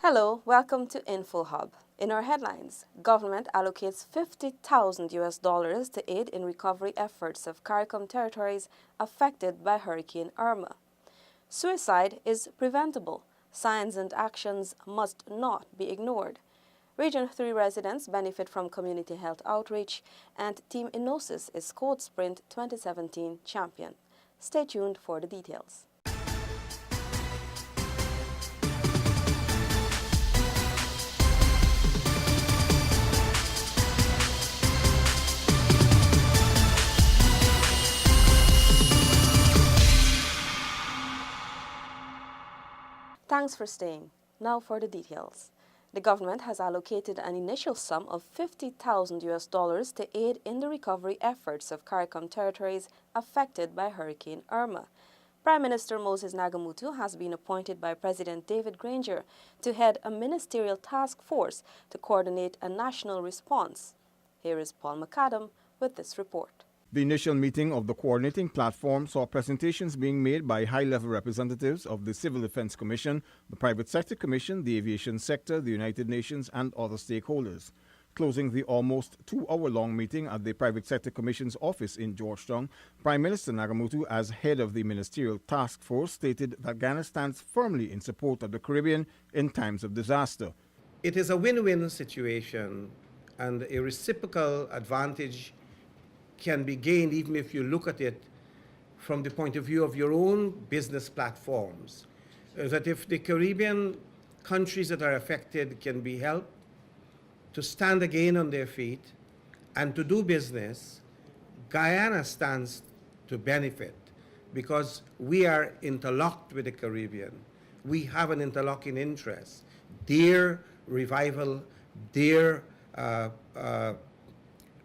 Hello, welcome to InfoHub. In our headlines, government allocates $50,000 to aid in recovery efforts of CARICOM territories affected by Hurricane Irma. Suicide is preventable. Signs and actions must not be ignored. Region 3 residents benefit from community health outreach, and Team Inosis is Code Sprint 2017 champion. Stay tuned for the details. Thanks for staying. Now for the details. The government has allocated an initial sum of $50,000 to aid in the recovery efforts of CARICOM territories affected by Hurricane Irma. Prime Minister Moses Nagamutu has been appointed by President David Granger to head a ministerial task force to coordinate a national response. Here is Paul McAdam with this report. The initial meeting of the coordinating platform saw presentations being made by high-level representatives of the Civil Defense Commission, the Private Sector Commission, the aviation sector, the United Nations, and other stakeholders. Closing the almost 2-hour-long meeting at the Private Sector Commission's office in Georgetown, Prime Minister Nagamutu, as head of the ministerial task force, stated that Ghana stands firmly in support of the Caribbean in times of disaster. It is a win-win situation, and a reciprocal advantage can be gained even if you look at it from the point of view of your own business platforms. That if the Caribbean countries that are affected can be helped to stand again on their feet and to do business, Guyana stands to benefit because we are interlocked with the Caribbean. We have an interlocking interest. Their revival, their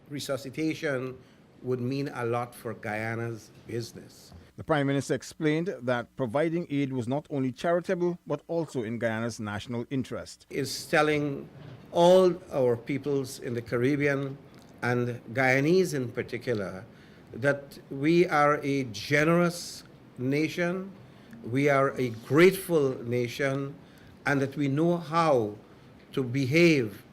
resuscitation would mean a lot for Guyana's business. The Prime Minister explained that providing aid was not only charitable, but also in Guyana's national interest. Is telling all our peoples in the Caribbean, and Guyanese in particular, that we are a generous nation, we are a grateful nation, and that we know how to behave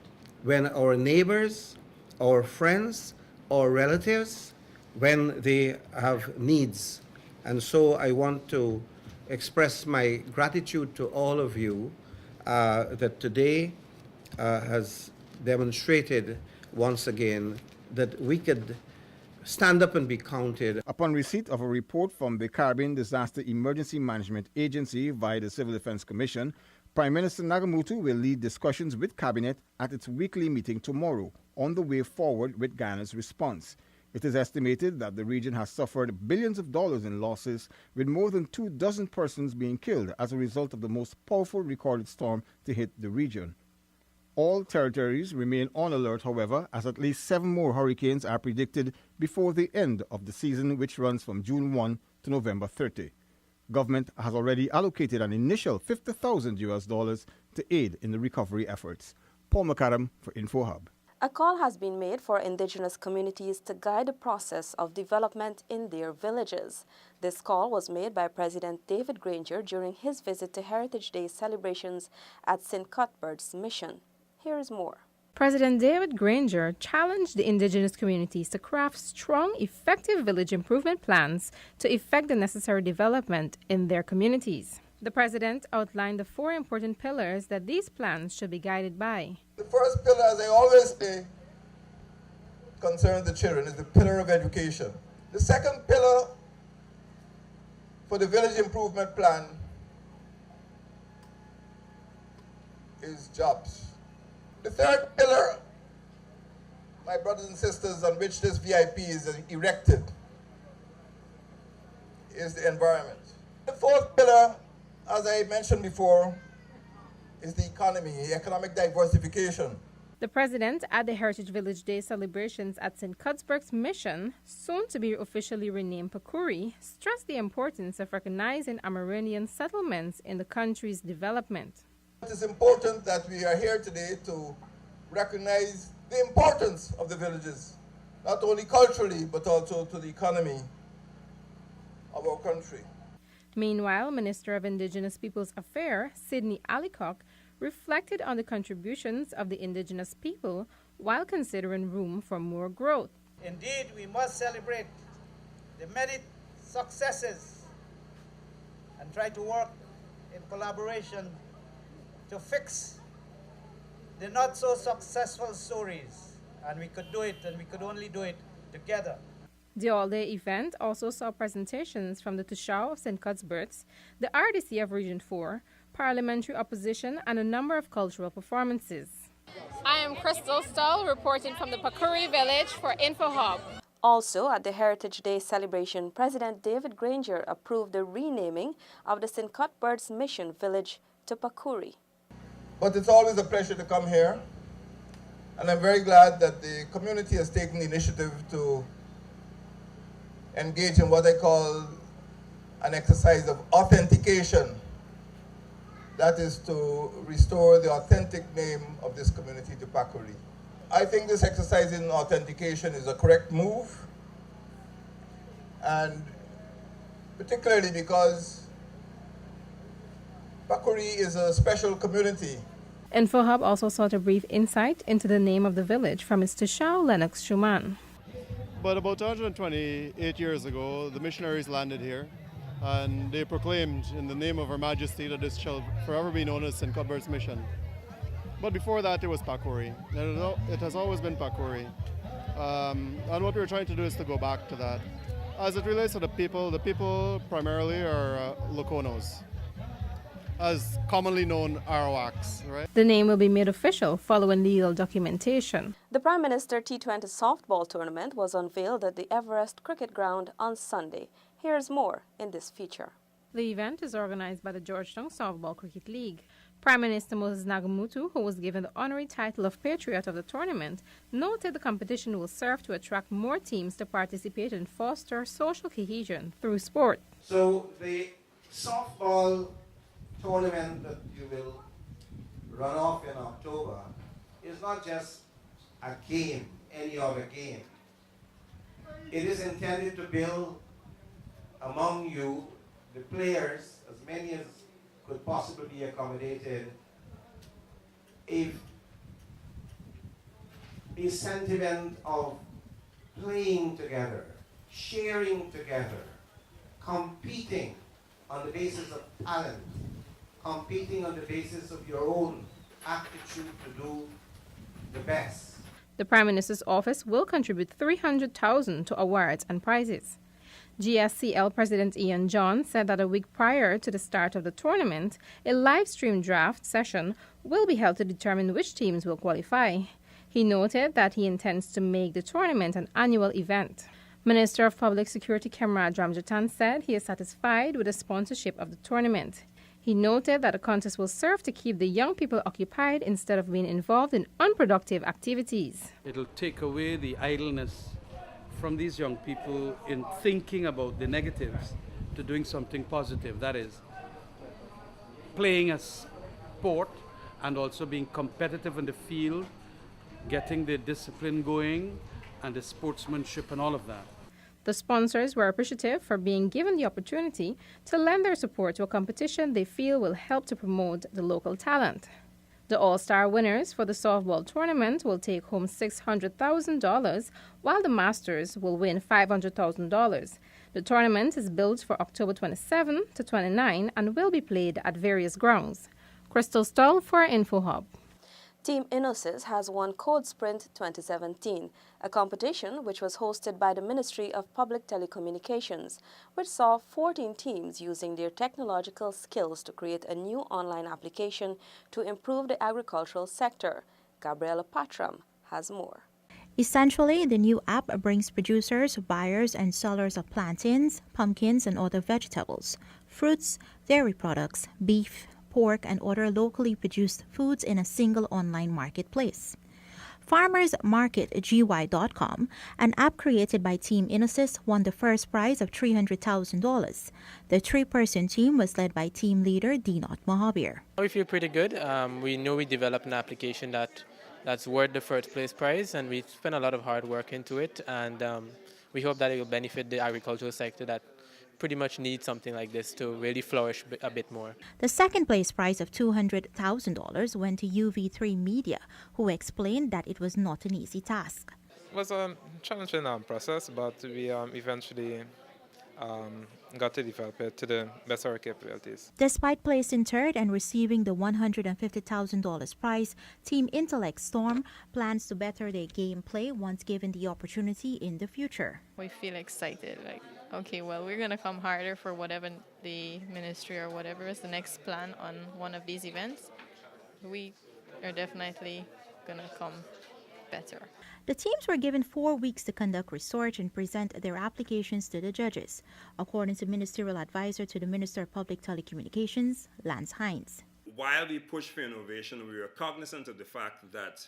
when our neighbors, our friends, or relatives, when they have needs. And so I want to express my gratitude to all of you that today has demonstrated once again that we could stand up and be counted. Upon receipt of a report from the Caribbean Disaster Emergency Management Agency via the Civil Defense Commission, Prime Minister Nagamutu will lead discussions with Cabinet at its weekly meeting tomorrow on the way forward with Ghana's response. It is estimated that the region has suffered billions of dollars in losses, with more than 24 persons being killed as a result of the most powerful recorded storm to hit the region. All territories remain on alert, however, as at least 7 more hurricanes are predicted before the end of the season, which runs from June 1 to November 30. Government has already allocated an initial $50,000 to aid in the recovery efforts. Paul McAdam for InfoHub. A call has been made for Indigenous communities to guide the process of development in their villages. This call was made by President David Granger during his visit to Heritage Day celebrations at St. Cuthbert's Mission. Here is more. President David Granger challenged the Indigenous communities to craft strong, effective village improvement plans to effect the necessary development in their communities. The President outlined the 4 important pillars that these plans should be guided by. The first pillar, as I always say, concerns the children, is the pillar of education. The second pillar for the village improvement plan is jobs. The third pillar, my brothers and sisters, on which this VIP is erected, is the environment. The fourth pillar, as I mentioned before, is the economy, economic diversification. The President at the Heritage Village Day celebrations at St. Cuthbert's Mission, soon to be officially renamed Pakuri, stressed the importance of recognizing Amerindian settlements in the country's development. It is important that we are here today to recognize the importance of the villages, not only culturally, but also to the economy of our country. Meanwhile, Minister of Indigenous Peoples Affairs, Sidney Alicock, reflected on the contributions of the indigenous people while considering room for more growth. Indeed, we must celebrate the many successes and try to work in collaboration to fix the not so successful stories. And we could do it, and we could only do it together. The all-day event also saw presentations from the Tushao of St. Cuthbert's, the RDC of Region 4, parliamentary opposition, and a number of cultural performances. I am Crystal Stull, reporting from the Pakuri village for InfoHub. Also, at the Heritage Day celebration, President David Granger approved the renaming of the St. Cuthbert's Mission Village to Pakuri. But it's always a pleasure to come here, and I'm very glad that the community has taken the initiative to engage in what I call an exercise of authentication. That is to restore the authentic name of this community to Pakuri. I think this exercise in authentication is a correct move, and particularly because Pakuri is a special community. InfoHub also sought a brief insight into the name of the village from its Tushao Lennox Schumann. But about 128 years ago, the missionaries landed here, and they proclaimed in the name of Her Majesty that this shall forever be known as St. Cuthbert's Mission. But before that, it was Pakuri. It has always been Pakuri. And what we're trying to do is to go back to that. As it relates to the people primarily are Lokonos, as commonly known Arawaks, right? The name will be made official following legal documentation. The Prime Minister T20 softball tournament was unveiled at the Everest Cricket Ground on Sunday. Here's more in this feature. The event is organized by the Georgetown Softball Cricket League. Prime Minister Moses Nagamutu, who was given the honorary title of Patriot of the tournament, noted the competition will serve to attract more teams to participate and foster social cohesion through sport. So the softball tournament that you will run off in October is not just a game, any other game. It is intended to build among you, the players, as many as could possibly be accommodated, a sentiment of playing together, sharing together, competing on the basis of talent, competing on the basis of your own aptitude to do the best. The Prime Minister's office will contribute $300,000 to awards and prizes. GSCL President Ian John said that a week prior to the start of the tournament, a live-stream draft session will be held to determine which teams will qualify. He noted that he intends to make the tournament an annual event. Minister of Public Security Kemraj Ramjatan said he is satisfied with the sponsorship of the tournament. He noted that the contest will serve to keep the young people occupied instead of being involved in unproductive activities. It'll take away the idleness from these young people in thinking about the negatives to doing something positive. That is, playing a sport and also being competitive in the field, getting the discipline going and the sportsmanship and all of that. The sponsors were appreciative for being given the opportunity to lend their support to a competition they feel will help to promote the local talent. The All-Star winners for the softball tournament will take home $600,000, while the Masters will win $500,000. The tournament is built for October 27 to 29 and will be played at various grounds. Crystal Stull for InfoHub. Team Indigenous has won Code Sprint 2017, a competition which was hosted by the Ministry of Public Telecommunications, which saw 14 teams using their technological skills to create a new online application to improve the agricultural sector. Gabriela Patram has more. Essentially, the new app brings producers, buyers, and sellers of plantains, pumpkins, and other vegetables, fruits, dairy products, beef, pork, and other locally produced foods in a single online marketplace. Farmers Market GY.com, an app created by Team Indigenous, won the first prize of $300,000. The three-person team was led by team leader Dinot Mohabir. We feel pretty good. We know we developed an application that's worth the first place prize, and we spent a lot of hard work into it, and we hope that it will benefit the agricultural sector that pretty much need something like this to really flourish a bit more. The second place prize of $200,000 went to UV3 Media, who explained that it was not an easy task. It was a challenging process, but we eventually got to develop it to the best of our capabilities. Despite placing third and receiving the $150,000 prize, Team Intellect Storm plans to better their gameplay once given the opportunity in the future. We feel excited, like, okay, well, we're going to come harder for whatever the ministry or whatever is the next plan on one of these events. We are definitely going to come better. The teams were given 4 weeks to conduct research and present their applications to the judges, according to Ministerial Advisor to the Minister of Public Telecommunications, Lance Hines. While we push for innovation, we were cognizant of the fact that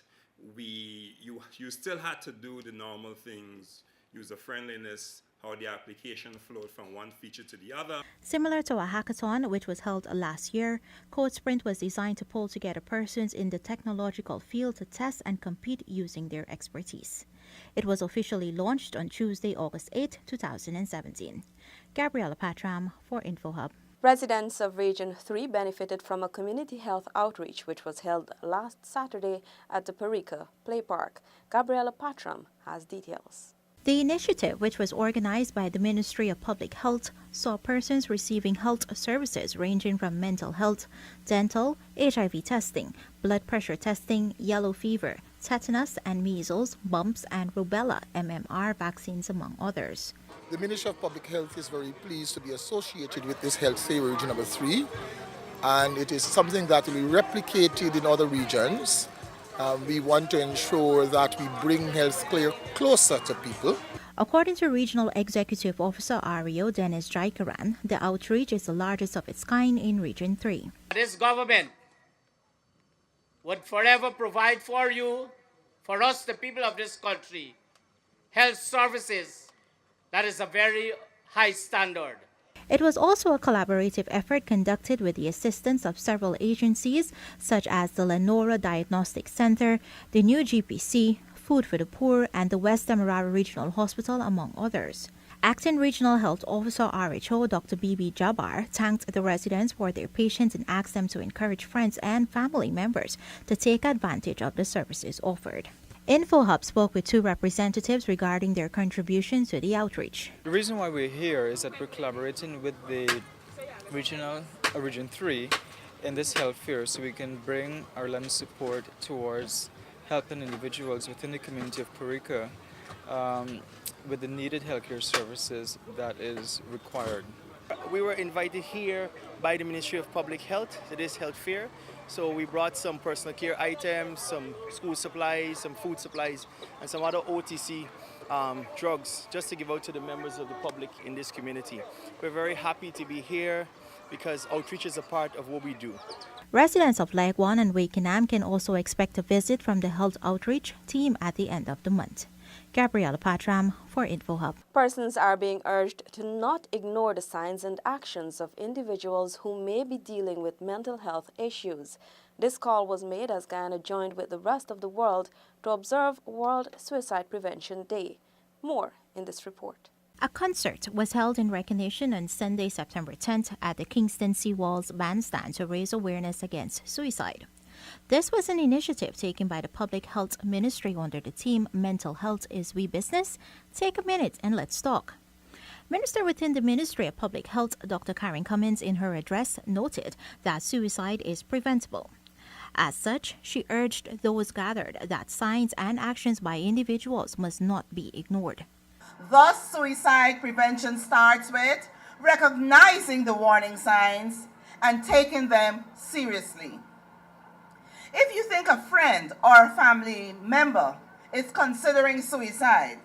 you still had to do the normal things, user friendliness, how the application flowed from one feature to the other. Similar to a hackathon, which was held last year, Code Sprint was designed to pull together persons in the technological field to test and compete using their expertise. It was officially launched on Tuesday, August 8, 2017. Gabriella Patram for InfoHub. Residents of Region 3 benefited from a community health outreach which was held last Saturday at the Parika Play Park. Gabriella Patram has details. The initiative, which was organized by the Ministry of Public Health, saw persons receiving health services ranging from mental health, dental, HIV testing, blood pressure testing, yellow fever, tetanus and measles, mumps and rubella, MMR vaccines, among others. The Ministry of Public Health is very pleased to be associated with this health fair region number 3, and it is something that will be replicated in other regions. We want to ensure that we bring health care closer to people. According to Regional Executive Officer REO Dennis Jaikaran, the outreach is the largest of its kind in Region 3. This government would forever provide for you, for us, the people of this country, health services that is a very high standard. It was also a collaborative effort conducted with the assistance of several agencies such as the Lenora Diagnostic Center, the new GPC, Food for the Poor, and the West Demerara Regional Hospital, among others. Acting Regional Health Officer RHO Dr. Bibi Jabbar thanked the residents for their patience and asked them to encourage friends and family members to take advantage of the services offered. InfoHub spoke with 2 representatives regarding their contribution to the outreach. The reason why we're here is that we're collaborating with the Region 3 in this health fair so we can bring our lend support towards helping individuals within the community of Parika with the needed healthcare services that is required. We were invited here by the Ministry of Public Health to this health fair. So we brought some personal care items, some school supplies, some food supplies, and some other OTC drugs just to give out to the members of the public in this community. We're very happy to be here because outreach is a part of what we do. Residents of Lagwan and Wakenham can also expect a visit from the health outreach team at the end of the month. Gabriella Patram for InfoHub. Persons are being urged to not ignore the signs and actions of individuals who may be dealing with mental health issues. This call was made as Guyana joined with the rest of the world to observe World Suicide Prevention Day. More in this report. A concert was held in recognition on Sunday, September 10th at the Kingston Seawalls Bandstand to raise awareness against suicide. This was an initiative taken by the Public Health Ministry under the theme Mental Health is We Business. Take a minute and let's talk. Minister within the Ministry of Public Health, Dr. CARICOM, in her address noted that suicide is preventable. As such, she urged those gathered that signs and actions by individuals must not be ignored. Thus, suicide prevention starts with recognizing the warning signs and taking them seriously. If you think a friend or a family member is considering suicide,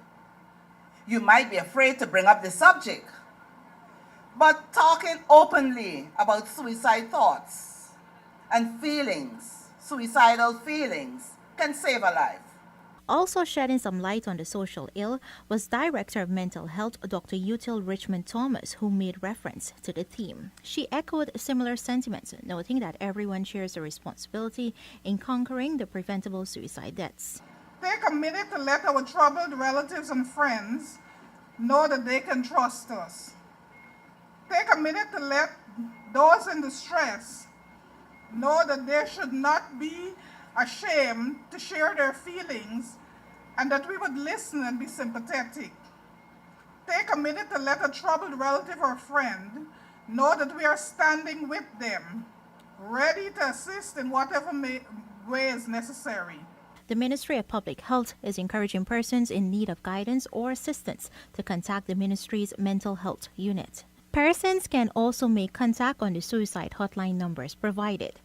you might be afraid to bring up the subject. But talking openly about suicide thoughts and feelings, suicidal feelings, can save a life. Also shedding some light on the social ill was Director of Mental Health Dr. Util Richmond Thomas, who made reference to the theme. She echoed similar sentiments, noting that everyone shares a responsibility in conquering the preventable suicide deaths. They're committed to let our troubled relatives and friends know that they can trust us. Take a minute to let those in distress know that they should not be ashamed to share their feelings and that we would listen and be sympathetic. Take a minute to let a troubled relative or friend know that we are standing with them, ready to assist in whatever way is necessary. The Ministry of Public Health is encouraging persons in need of guidance or assistance to contact the ministry's mental health unit. Persons can also make contact on the suicide hotline numbers provided.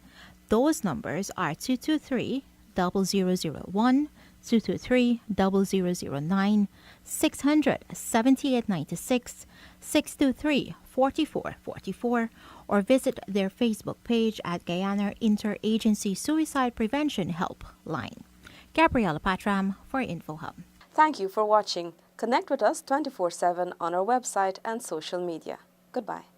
Those numbers are 223-0001, 223-0009, 600-7896, 623-4444, or visit their Facebook page at Guyana Interagency Suicide Prevention Helpline. Gabriela Patram for InfoHub. Thank you for watching. Connect with us 24/7 on our website and social media. Goodbye.